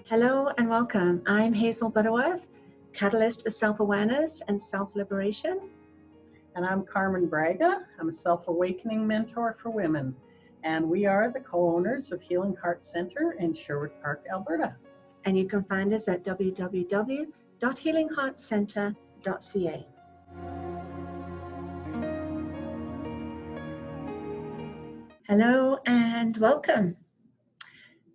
Hello and welcome. I'm Hazel Butterworth, Catalyst for Self-Awareness and Self-Liberation. And I'm Carmen Braga. I'm a self-awakening mentor for women. And we are the co-owners of Healing Heart Center in Sherwood Park, Alberta. And you can find us at www.healingheartcenter.ca. Hello and welcome.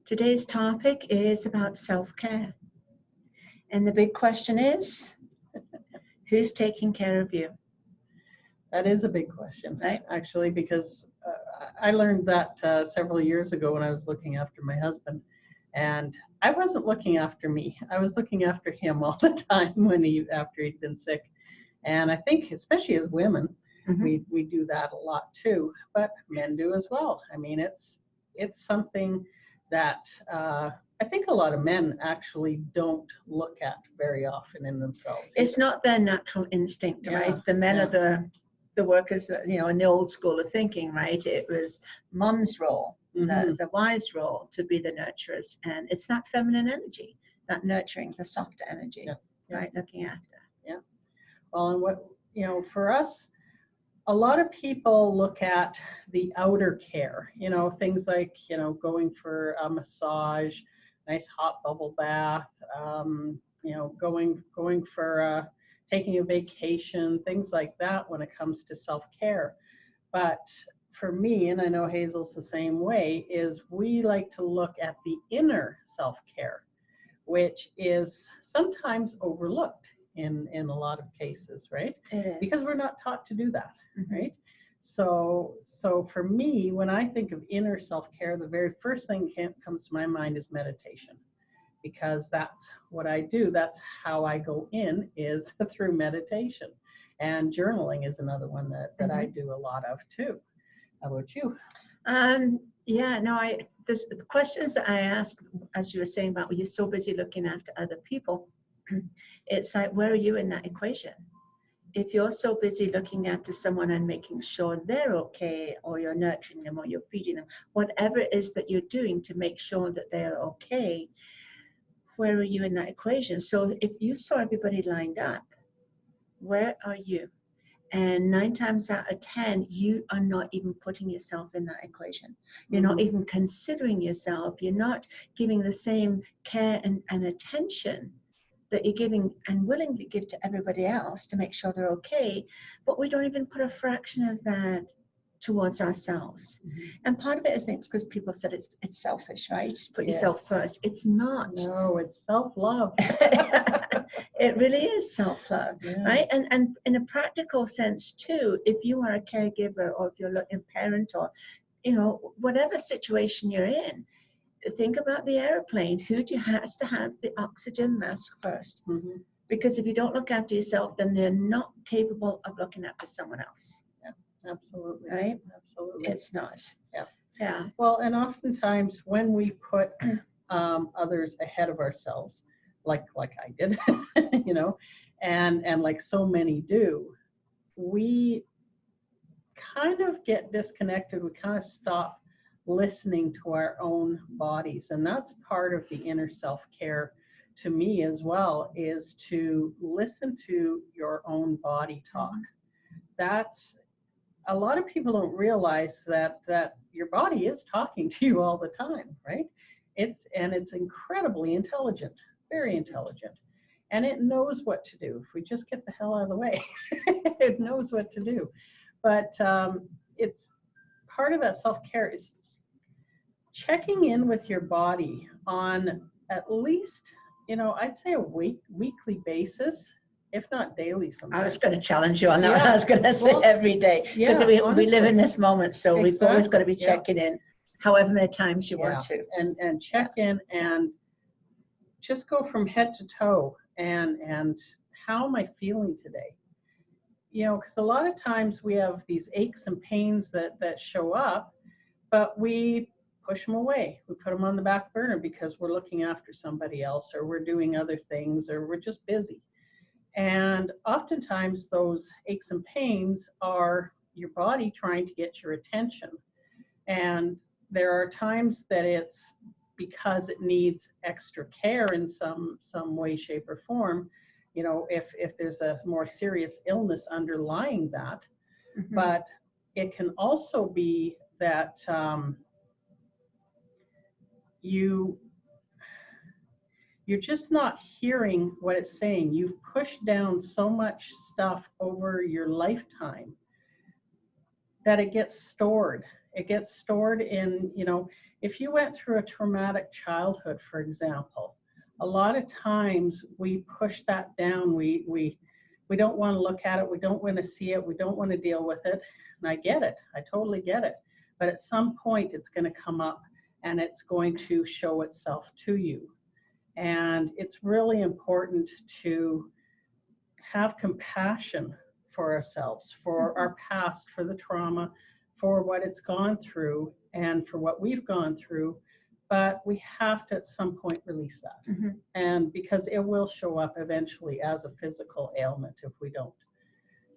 Today's topic is about self-care. And the big question is, who's taking care of you? That is a big question, right? Actually, because I learned that several years ago when I was looking after my husband. And I wasn't looking after me. I was looking after him all the time after he'd been sick. And I think, especially as women, we do that a lot too, but men do as well. I mean, it's something that I think a lot of men actually don't look at very often in themselves. It's not their natural instinct, right? The men are the workers that, in the old school of thinking, right? It was mom's role, the wife's role to be the nurturers. And it's that feminine energy, that nurturing, the softer energy, right? Looking after. Yeah. Well, and for us, a lot of people look at the outer care, things like, going for a massage, nice hot bubble bath, going for taking a vacation, things like that when it comes to self-care. But for me, and I know Hazel's the same way, is we like to look at the inner self-care, which is sometimes overlooked in a lot of cases, right? Because we're not taught to do that, right? So for me, when I think of inner self-care, the very first thing that comes to my mind is meditation, because that's what I do. That's how I go in, is through meditation. And journaling is another one that I do a lot of too. How about you? The questions that I asked, as you were saying about, you're so busy looking after other people, it's like, where are you in that equation? If you're so busy looking after someone and making sure they're okay, or you're nurturing them, or you're feeding them, whatever it is that you're doing to make sure that they're okay, where are you in that equation? So if you saw everybody lined up, where are you? And 9 times out of 10, you are not even putting yourself in that equation. You're not even considering yourself. You're not giving the same care and attention that you're giving and willingly give to everybody else to make sure they're okay. But we don't even put a fraction of that towards ourselves. And part of it is because people said it's selfish, right? Put yourself first. It's not. No, it's self-love. It really is self-love, right? And in a practical sense too, if you are a caregiver, or if you're a parent, or whatever situation you're in, think about the airplane. Who has to have the oxygen mask first? Because if you don't look after yourself, then they're not capable of looking after someone else. Absolutely. Right? Absolutely. It's not. Yeah. Well, and oftentimes when we put others ahead of ourselves, like I did, and like so many do, we kind of get disconnected. We kind of stop listening to our own bodies. And that's part of the inner self-care to me as well, is to listen to your own body talk. That's, a lot of people don't realize that your body is talking to you all the time, right? It's incredibly intelligent, very intelligent. And it knows what to do. If we just get the hell out of the way, it knows what to do. But it's part of that self-care is checking in with your body on at least, I'd say a weekly basis, if not daily sometimes. I was going to challenge you on that. I was going to say every day, because we live in this moment, so we've always got to be checking in, however many times you want to. And check in and just go from head to toe and how am I feeling today? Because a lot of times we have these aches and pains that show up, but we push them away. We put them on the back burner because we're looking after somebody else, or we're doing other things, or we're just busy. And oftentimes those aches and pains are your body trying to get your attention. And there are times that it's because it needs extra care in some way, shape, or form, you know, if there's a more serious illness underlying that. Mhm. But it can also be that you're just not hearing what it's saying. You've pushed down so much stuff over your lifetime that it gets stored. It gets stored in, you know, if you went through a traumatic childhood, for example, a lot of times we push that down. We don't want to look at it. We don't want to see it. We don't want to deal with it. And I get it. I totally get it. But at some point it's going to come up and it's going to show itself to you. And it's really important to have compassion for ourselves, for our past, for the trauma, for what it's gone through, and for what we've gone through. But we have to at some point release that. Mm-hmm. And because it will show up eventually as a physical ailment if we don't.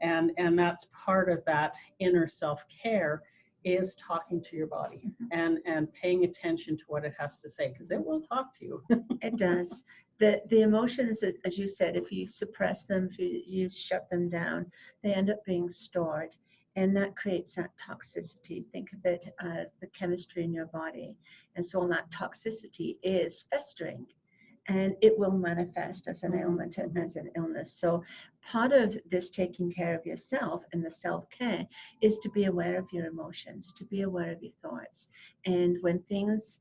And that's part of that inner self-care, is talking to your body and paying attention to what it has to say, because it will talk to you. It does. The emotions, as you said, if you suppress them, if you shut them down, they end up being stored. And that creates that toxicity. Think of it as the chemistry in your body. And so all that toxicity is festering. And it will manifest as an ailment, as an illness. So part of this taking care of yourself and the self-care is to be aware of your emotions, to be aware of your thoughts. And when things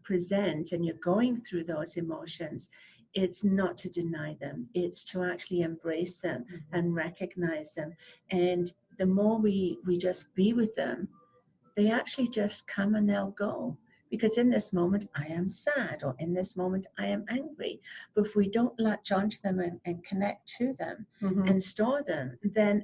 present and you're going through those emotions, it's not to deny them. It's to actually embrace them and recognize them. And the more we just be with them, they actually just come and they'll go. Because in this moment, I am sad, or in this moment, I am angry. But if we don't latch onto them and connect to them and store them, then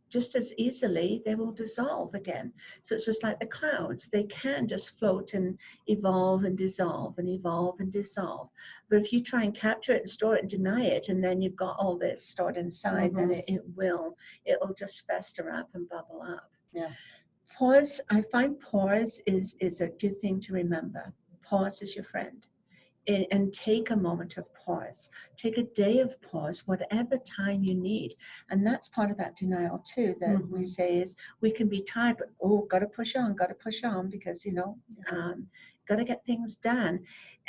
just as easily they will dissolve again. So it's just like the clouds. They can just float and evolve and dissolve and evolve and dissolve. But if you try and capture it and store it and deny it, and then you've got all this stored inside, then it'll just fester up and bubble up. Yeah. Pause, I find pause is a good thing to remember. Pause is your friend. And take a moment of pause. Take a day of pause, whatever time you need. And that's part of that denial too, that we say is we can be tired, but got to push on, because, you know, got to get things done.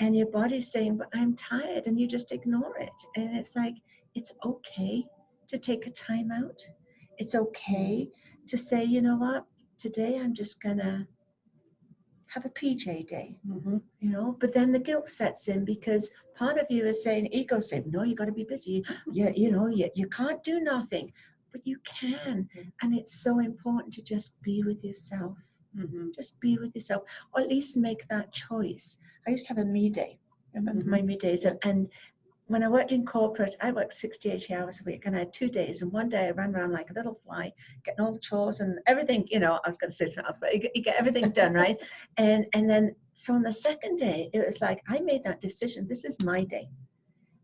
And your body's saying, but I'm tired, and you just ignore it. And it's like, it's okay to take a time out. It's okay to say, you know what, today I'm just gonna have a PJ day, you know, but then the guilt sets in because part of you is saying, ego saying, no, you got to be busy. You can't do nothing, but you can. And it's so important to just be with yourself. Just be with yourself, or at least make that choice. I used to have a me day. I remember my me days. And when I worked in corporate, I worked 60, 80 hours a week, and I had 2 days. And one day I ran around like a little fly, getting all the chores and everything, you know, I was going to say something else, but you get everything done, right? And then, so on the second day, it was like, I made that decision. This is my day.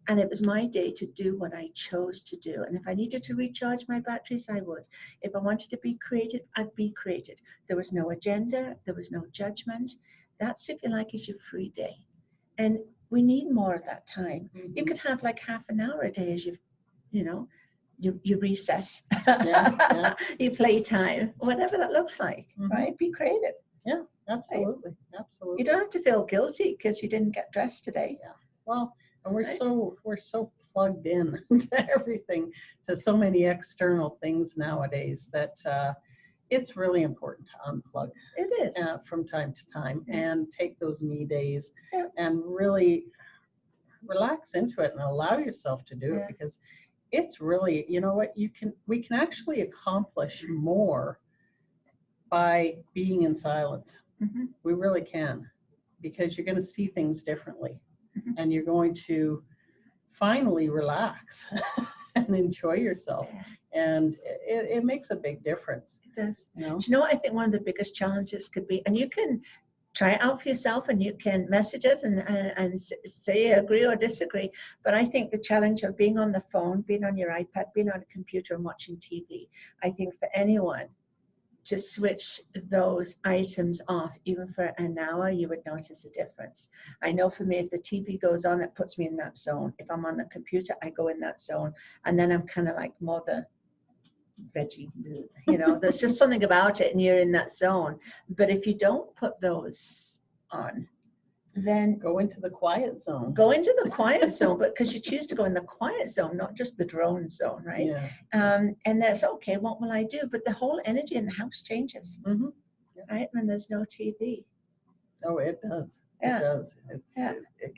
And it was my day to do what I chose to do. And if I needed to recharge my batteries, I would. If I wanted to be creative, I'd be creative. There was no agenda. There was no judgment. That's, if you like, is your free day. And we need more of that time. You could have like half an hour a day as you recess, you play time, whatever that looks like, right? Be creative. Yeah, absolutely, right? Absolutely. You don't have to feel guilty because you didn't get dressed today. Yeah. Well, and we're so plugged in to everything, to so many external things nowadays that it's really important to unplug. It is. From time to time and take those me days and really relax into it and allow yourself to do it, because it's really, you know what, we can actually accomplish more by being in silence. We really can, because you're going to see things differently and you're going to finally relax and enjoy yourself. And it makes a big difference. It does. You know? Do you know what I think one of the biggest challenges could be? And you can try it out for yourself and you can message us and say agree or disagree. But I think the challenge of being on the phone, being on your iPad, being on a computer and watching TV, I think for anyone to switch those items off, even for an hour, you would notice a difference. I know for me, if the TV goes on, it puts me in that zone. If I'm on the computer, I go in that zone. And then I'm kind of like more the veggie, there's just something about it and you're in that zone. But if you don't put those on, then go into the quiet zone. Go into the quiet zone, but because you choose to go in the quiet zone, not just the drone zone, right? Yeah. And that's okay. What will I do? But the whole energy in the house changes, Mm-hmm. right? When there's no TV. Oh, it does. Yeah. It does. It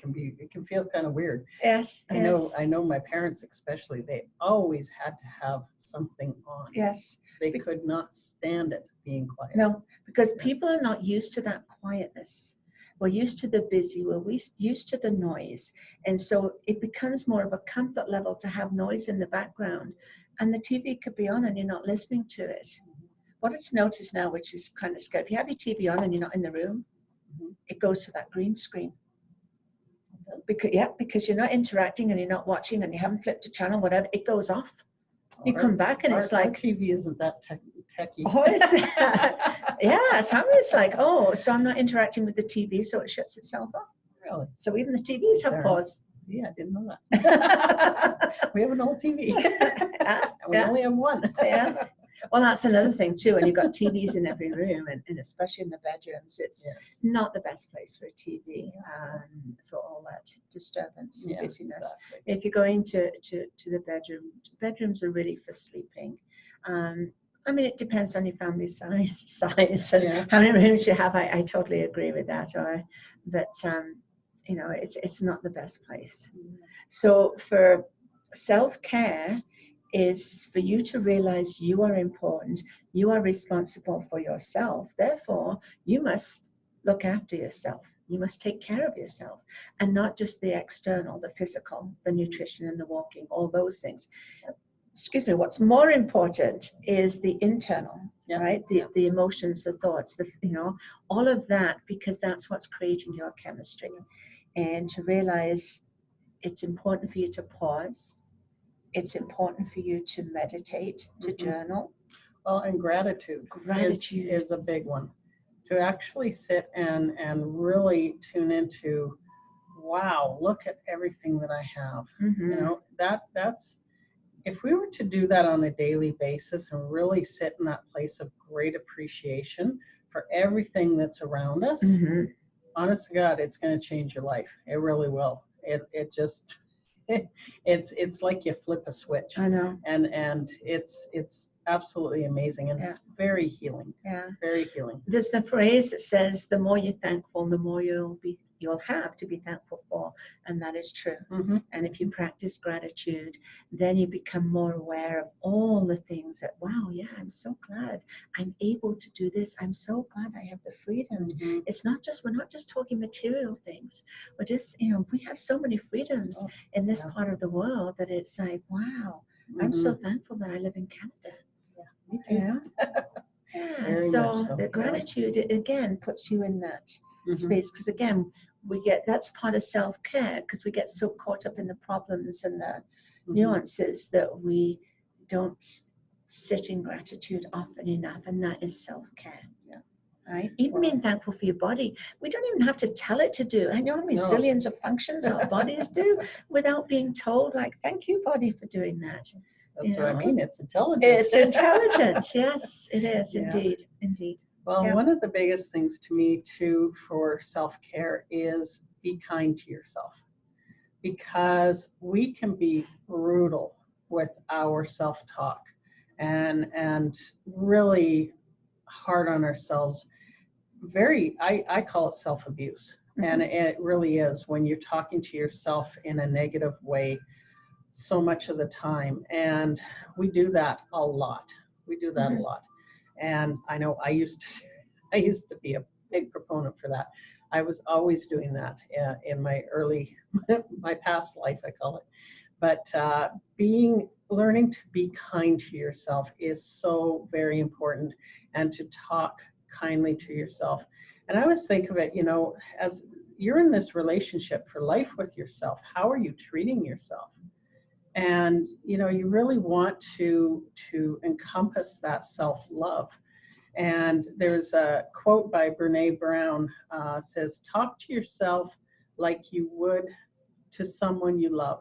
can feel kind of weird. Yes. I know my parents especially, they always had to have something on. Yes. They could not stand it being quiet. No, because people are not used to that quietness. We're used to the busy, we're used to the noise. And so it becomes more of a comfort level to have noise in the background. And the TV could be on and you're not listening to it. What it's noticed now, which is kind of scary, if you have your TV on and you're not in the room, it goes to that green screen. Because you're not interacting and you're not watching and you haven't flipped a channel, whatever, it goes off. You come back and it's like, our TV isn't that techy. Oh, it's like, oh, so I'm not interacting with the TV, so it shuts itself off. Really? So even the TVs have pause. See, I didn't know that. We have an old TV. We only have one. Yeah. Well, that's another thing too. And you've got TVs in every room, and especially in the bedrooms, it's not the best place for a TV for all that disturbance and busyness. Exactly. If you're going to the bedroom, bedrooms are really for sleeping. I mean, it depends on your family size and how many rooms you have. I totally agree with that. It's not the best place. So for self-care is for you to realize you are important, you are responsible for yourself. Therefore, you must look after yourself. You must take care of yourself, and not just the external, the physical, the nutrition and the walking, all those things. Excuse me, what's more important is the internal, right? The emotions, the thoughts, all of that, because that's what's creating your chemistry. And to realize it's important for you to pause. It's important for you to meditate, to journal. Well, and gratitude is a big one. To actually sit and really tune into, wow, look at everything that I have. That's if we were to do that on a daily basis and really sit in that place of great appreciation for everything that's around us, honest to God, it's going to change your life. It really will. It just it's like you flip a switch. I know. And it's absolutely amazing, and it's very healing. Yeah. Very healing. There's the phrase that says, the more you're thankful, the more you'll have to be thankful for, and that is true. And if you practice gratitude, then you become more aware of all the things that, wow, I'm so glad I'm able to do this. I'm so glad I have the freedom. It's not just, we're not just talking material things. We're just, we have so many freedoms in this part of the world that it's like, wow, I'm so thankful that I live in Canada. So the gratitude again puts you in that space, because again, that's part of self-care, because we get so caught up in the problems and the nuances that we don't sit in gratitude often enough, and that is self-care. Right? Even being thankful for your body. We don't even have to tell it to do. I know how many zillions of functions our bodies do without being told, like, thank you, body, for doing that. That's what I mean. It's intelligent. It's intelligent. Yes, it is. Indeed. Well, one of the biggest things to me too for self-care is be kind to yourself, because we can be brutal with our self-talk and really hard on ourselves. I call it self-abuse. And it really is when you're talking to yourself in a negative way so much of the time. And we do that a lot. A lot. And I know I used to be a big proponent for that. I was always doing that in my my past life, I call it. But learning to be kind to yourself is so very important, and to talk kindly to yourself. And I always think of it, as you're in this relationship for life with yourself, how are you treating yourself? And, you really want to encompass that self-love. And there's a quote by Brene Brown, says, talk to yourself like you would to someone you love.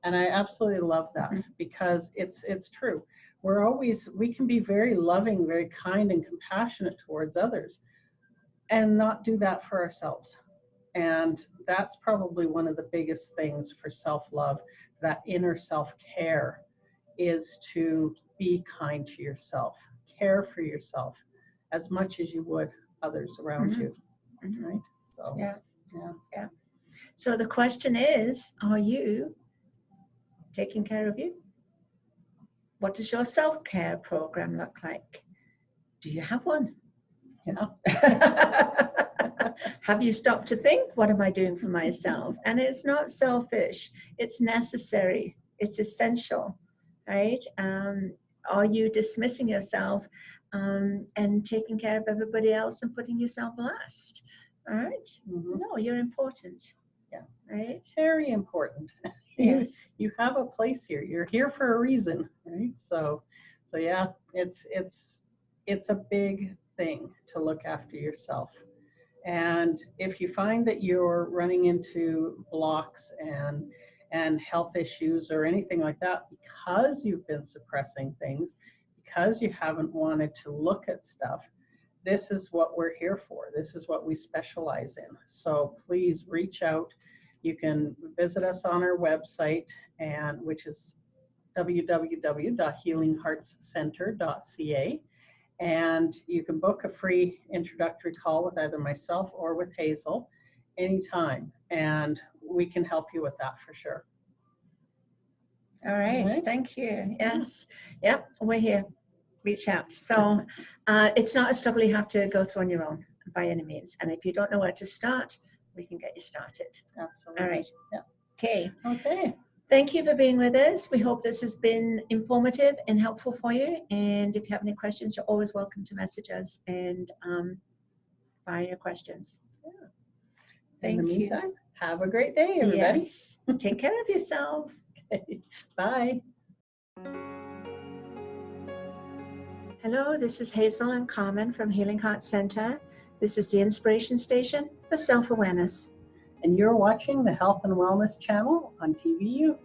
And I absolutely love that, because it's true. We can be very loving, very kind and compassionate towards others and not do that for ourselves. And that's probably one of the biggest things for self-love, that inner self-care, is to be kind to yourself, care for yourself as much as you would others around you, right? So Yeah. yeah. So the question is, are you taking care of you? What does your self-care program look like? Do you have one? Yeah. Have you stopped to think, what am I doing for myself? And it's not selfish, it's necessary, it's essential, right? Are you dismissing yourself and taking care of everybody else and putting yourself last? All right? No, you're important. Yeah. Right? Very important. Yes. You have a place here. You're here for a reason, right? So yeah, it's a big thing to look after yourself. And if you find that you're running into blocks and health issues or anything like that because you've been suppressing things, because you haven't wanted to look at stuff, this is what we're here for. This is what we specialize in. So please reach out. You can visit us on our website, and which is www.healingheartscenter.ca. And you can book a free introductory call with either myself or with Hazel anytime, and we can help you with that for sure. All right. Thank you. Yes. Yep, we're here. Reach out. So it's not a struggle you have to go through on your own by any means. And if you don't know where to start, we can get you started. Absolutely. All right. Yeah. Okay. Okay. Thank you for being with us. We hope this has been informative and helpful for you. And if you have any questions, you're always welcome to message us and fire your questions. Yeah. Thank In the meantime, have a great day, everybody. Yes. Take care of yourself. Okay. Bye. Hello, this is Hazel and Carmen from Healing Heart Center. This is the Inspiration Station for Self-Awareness. And you're watching the Health and Wellness channel on TVU.